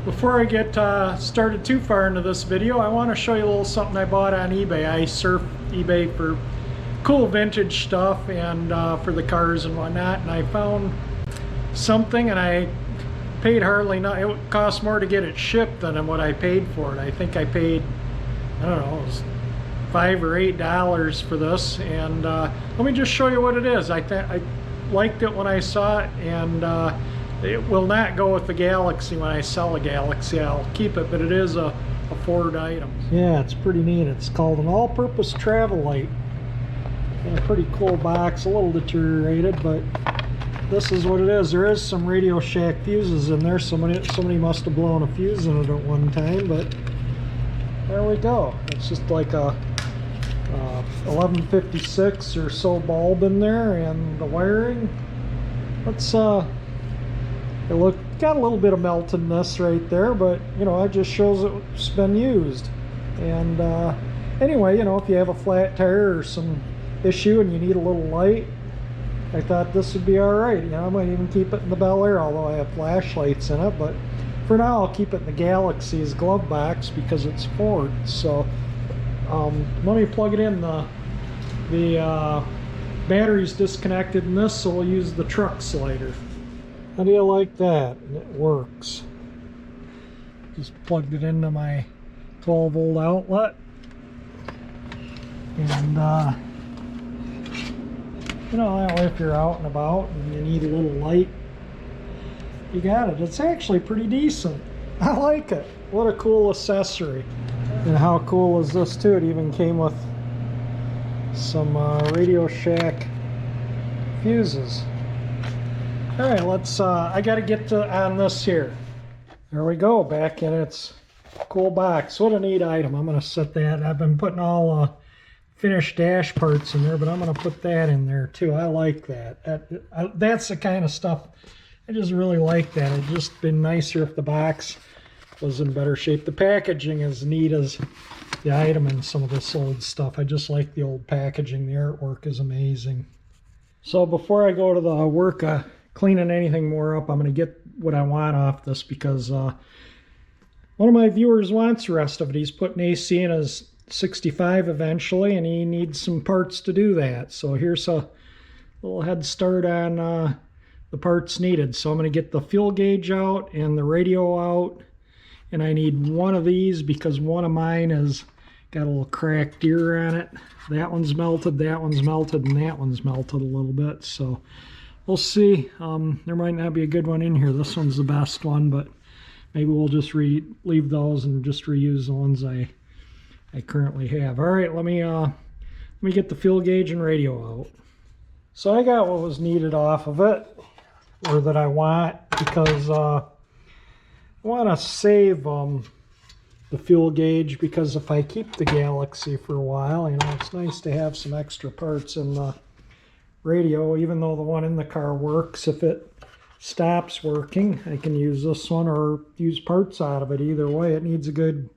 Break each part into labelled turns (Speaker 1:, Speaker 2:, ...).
Speaker 1: Before I get started too far into this video, I want to show you a little something I bought on eBay. I surf eBay for cool vintage stuff and for the cars and whatnot, and I found something and I paid hardly nothing. It cost more to get it shipped than what I paid for it. I think I paid, I don't know, it was $5 or $8 for this, and let me just show you what it is. I liked it when I saw it, and it will not go with the Galaxie. When I sell a Galaxie, I'll keep it, but it is a Ford item. Yeah, it's pretty neat. It's called an all-purpose travel light. In a pretty cool box, a little deteriorated, but this is what it is. There is some Radio Shack fuses in there. Somebody must have blown a fuse in it at one time, but there we go. It's just like a 1156 or so bulb in there, and the wiring. Let's it got a little bit of meltedness right there, but you know, it just shows it's been used. And anyway, you know, if you have a flat tire or some issue and you need a little light, I thought this would be all right. You know, I might even keep it in the Bel Air, although I have flashlights in it. But for now, I'll keep it in the Galaxie's glove box because it's Ford. So let me plug it in. The battery's disconnected in this, so we'll use the truck slider. How do you like that? It works. Just plugged it into my 12-volt outlet, and you know, that way if you're out and about and you need a little light, you got it. It's actually pretty decent. I like it. What a cool accessory. And how cool is this too? It even came with some Radio Shack fuses. All right, let's I got to get on this here. There we go, back in its cool box. What a neat item. I'm going to set that. I've been putting all finished dash parts in there, but I'm going to put that in there too. I like that. That's the kind of stuff I just really like. That it'd just been nicer if the box was in better shape. The packaging is neat as the item and some of this old stuff. I just like the old packaging. The artwork is amazing. So before I go to the work cleaning anything more up, I'm going to get what I want off this, because one of my viewers wants the rest of it. He's putting AC in his 65 eventually, and he needs some parts to do that. So here's a little head start on the parts needed. So I'm going to get the fuel gauge out and the radio out, and I need one of these because one of mine has got a little cracked ear on it. That one's melted, that one's melted, and that one's melted a little bit. So we'll see. There might not be a good one in here. This one's the best one, but maybe we'll just leave those and just reuse the ones I currently have. All right, let me get the fuel gauge and radio out. So I got what was needed off of it, or that I want, because I want to save the fuel gauge, because if I keep the Galaxie for a while, you know, it's nice to have some extra parts in the radio. Even though the one in the car works, if it stops working, I can use this one or use parts out of it. Either way, it needs a good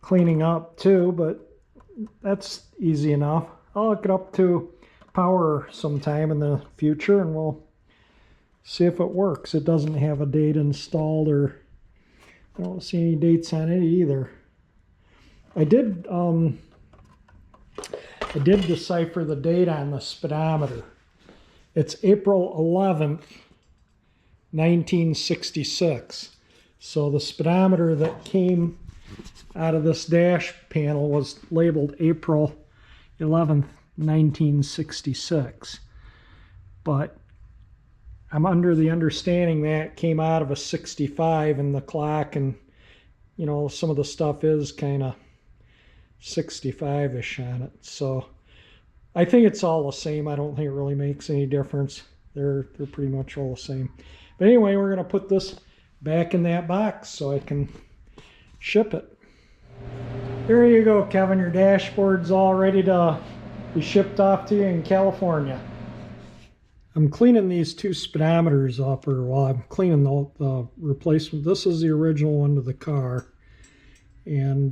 Speaker 1: cleaning up too, but that's easy enough. I'll hook it up to power sometime in the future, and we'll see if it works. It doesn't have a date installed, or I don't see any dates on it either. I did decipher the date on the speedometer. It's April 11th, 1966. So the speedometer that came out of this dash panel was labeled April 11th, 1966. But I'm under the understanding that it came out of a 65, and the clock and, you know, some of the stuff is kind of 65-ish on it. So I think it's all the same. I don't think it really makes any difference. They're pretty much all the same. But anyway, we're going to put this back in that box so I can ship it. There you go, Kevin. Your dashboard's all ready to be shipped off to you in California. I'm cleaning these two speedometers off, or well, I'm cleaning the replacement. This is the original one to the car, and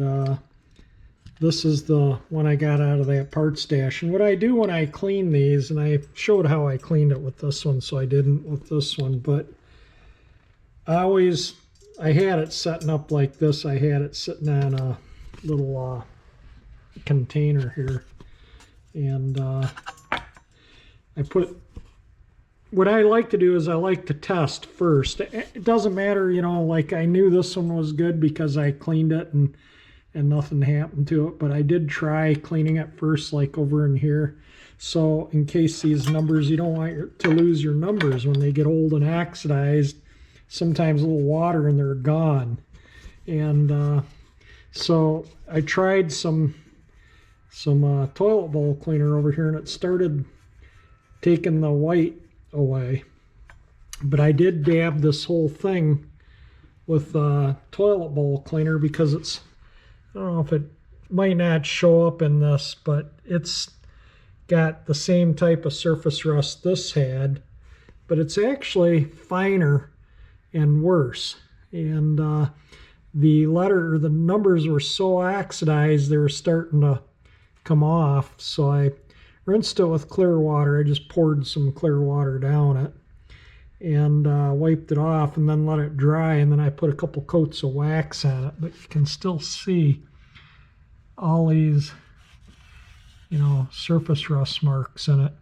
Speaker 1: this is the one I got out of that parts stash. And what I do when I clean these, and I showed how I cleaned it with this one, so I didn't with this one, but I always I had it setting up like this. I had it sitting on a little container here, and I put, what I like to do is I like to test first. It doesn't matter, you know, like I knew this one was good because I cleaned it and nothing happened to it, but I did try cleaning it first, like over in here. So in case these numbers, you don't want to lose your numbers when they get old and oxidized. Sometimes a little water and they're gone. And so I tried some toilet bowl cleaner over here, and it started taking the white away. But I did dab this whole thing with toilet bowl cleaner because it's, I don't know if it might not show up in this, but it's got the same type of surface rust this had, but it's actually finer and worse. And the numbers were so oxidized they were starting to come off. So I rinsed it with clear water. I just poured some clear water down it and wiped it off, and then let it dry, and then I put a couple coats of wax on it. But you can still see all these, you know, surface rust marks in it.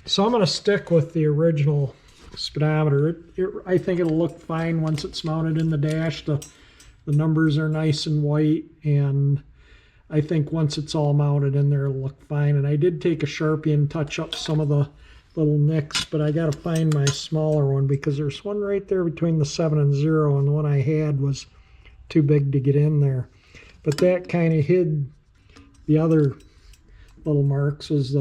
Speaker 1: So I'm going to stick with the original speedometer. I think it'll look fine once it's mounted in the dash. The numbers are nice and white, and I think once it's all mounted in there, it'll look fine. And I did take a Sharpie and touch up some of the little nicks, but I got to find my smaller one because there's one right there between the 7 and 0, and the one I had was too big to get in there. But that kind of hid the other little marks. Was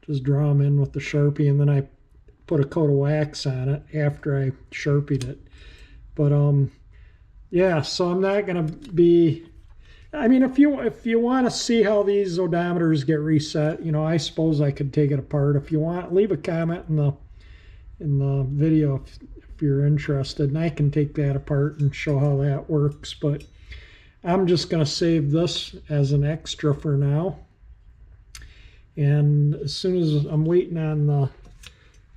Speaker 1: just draw them in with the Sharpie, and then I put a coat of wax on it after I Sharpied it. But yeah, so I'm not gonna be, I mean, if you want to see how these odometers get reset, you know, I suppose I could take it apart. If you want, leave a comment in the video if you're interested, and I can take that apart and show how that works. But I'm just going to save this as an extra for now. And as soon as I'm waiting on the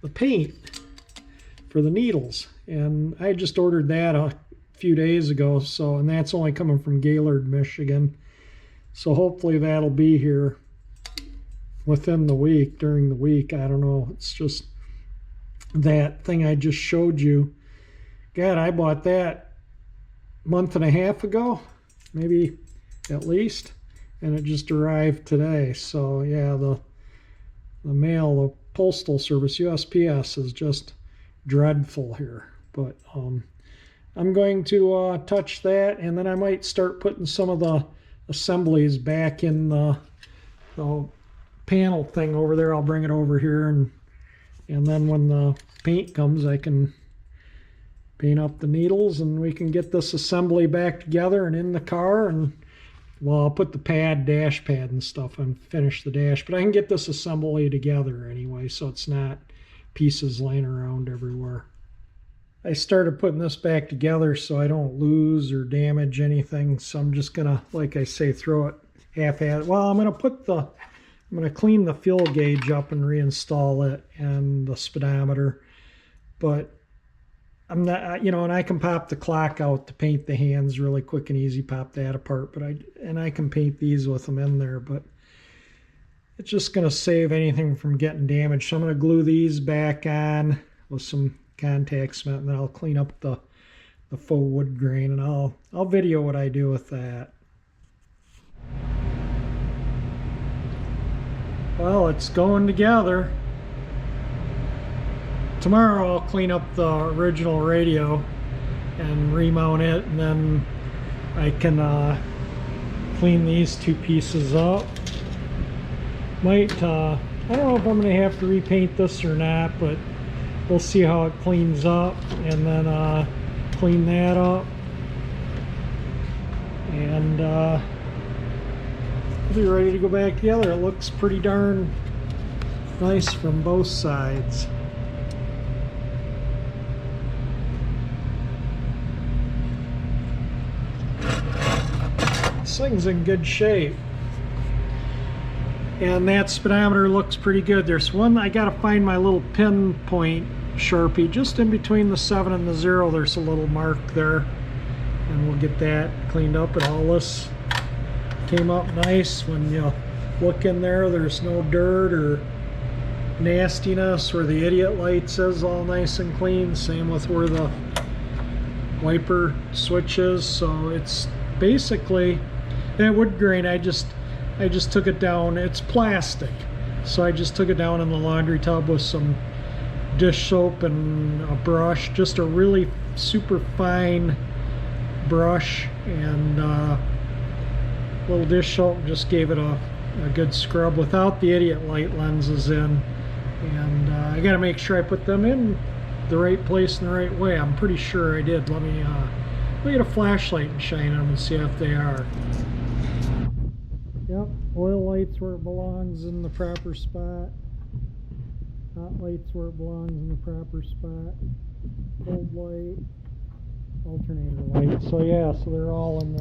Speaker 1: paint for the needles, and I just ordered that a few days ago, so, and that's only coming from Gaylord, Michigan. So hopefully that'll be here within the week, during the week. I don't know. It's just that thing I just showed you. God, I bought that a month and a half ago, maybe at least, and it just arrived today. So yeah, the mail, the postal service, USPS, is just dreadful here. But I'm going to touch that, and then I might start putting some of the assemblies back in the panel thing over there. I'll bring it over here, and then when the paint comes, I can paint up the needles, and we can get this assembly back together and in the car. And well, I'll put the dash pad and stuff and finish the dash, but I can get this assembly together anyway, so it's not pieces laying around everywhere. I started putting this back together so I don't lose or damage anything, so I'm just gonna, like I say, throw it half-assed. Well, I'm gonna clean the fuel gauge up and reinstall it and the speedometer, but I'm not, you know, and I can pop the clock out to paint the hands really quick and easy, pop that apart, but I can paint these with them in there, but it's just gonna save anything from getting damaged. So I'm gonna glue these back on with some contact cement, and then I'll clean up the faux wood grain, and I'll video what I do with that. Well, it's going together. Tomorrow I'll clean up the original radio and remount it, and then I can clean these two pieces up. I don't know if I'm going to have to repaint this or not, but we'll see how it cleans up, and then clean that up, and we'll be ready to go back together. It looks pretty darn nice from both sides. This thing's in good shape, and that speedometer looks pretty good. There's one, I gotta find my little pinpoint Sharpie just in between the 7 and the 0. There's a little mark there, and we'll get that cleaned up. And all this came up nice. When you look in there, there's no dirt or nastiness. Where the idiot lights is all nice and clean. Same with where the wiper switch is. So it's basically that wood grain. I just took it down. It's plastic, so I just took it down in the laundry tub with some dish soap and a brush, just a really super fine brush, and a little dish soap. Just gave it a good scrub without the idiot light lenses in. And I got to make sure I put them in the right place in the right way. I'm pretty sure I did. Let me get a flashlight and shine them and see if they are. Yep, oil lights where it belongs in the proper spot. Hot lights where it belongs in the proper spot. Cold light, alternator light. So yeah, so they're all in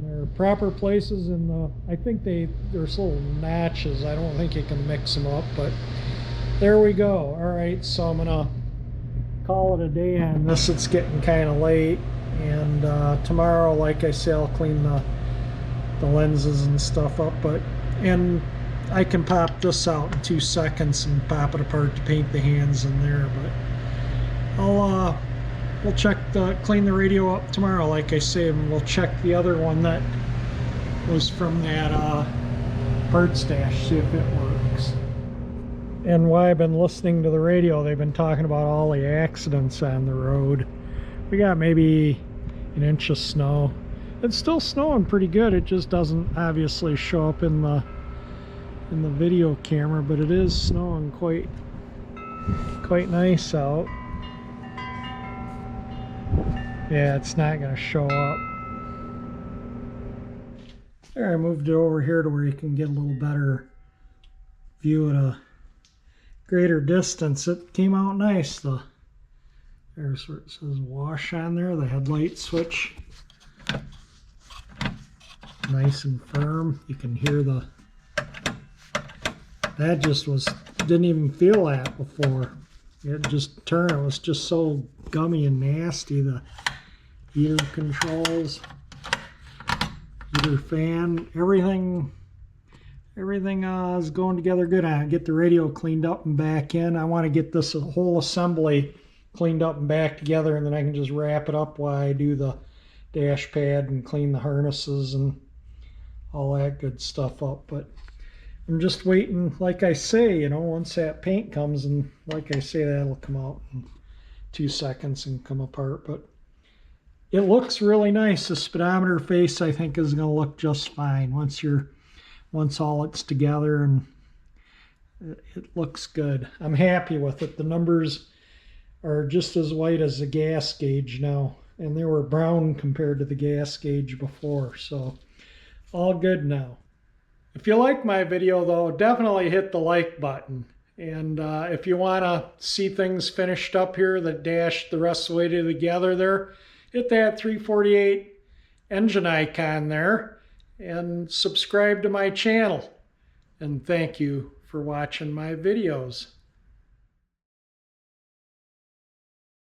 Speaker 1: their proper places. In the, I think there's little notches. I don't think you can mix them up, but there we go. All right, so I'm gonna call it a day on this. It's getting kind of late, and tomorrow, like I say, I'll clean the lenses and stuff up. And I can pop this out in 2 seconds and pop it apart to paint the hands in there. But we'll clean the radio up tomorrow, like I say, and we'll check the other one that was from that part stash, see if it works. And while I've been listening to the radio, they've been talking about all the accidents on the road. We got maybe an inch of snow. It's still snowing pretty good. It just doesn't obviously show up in the video camera, but it is snowing quite nice out. Yeah, it's not going to show up. There, I moved it over here to where you can get a little better view at a greater distance. It came out nice. There's where it says wash on there, the headlight switch. Nice and firm. You can hear that just didn't even feel that before. It just turned. It was just so gummy and nasty. The heater controls, heater fan, everything is going together good. I get the radio cleaned up and back in. I want to get this whole assembly cleaned up and back together, and then I can just wrap it up while I do the dash pad and clean the harnesses and all that good stuff up. But I'm just waiting, like I say, once that paint comes, and like I say, that'll come out in 2 seconds and come apart. But it looks really nice. The speedometer face, I think, is going to look just fine once all it's together, and it looks good. I'm happy with it. The numbers are just as white as the gas gauge now, and they were brown compared to the gas gauge before, so all good now. If you like my video, though, definitely hit the like button. And if you want to see things finished up here, the dash the rest of the way together there, hit that 348 engine icon there and subscribe to my channel. And thank you for watching my videos.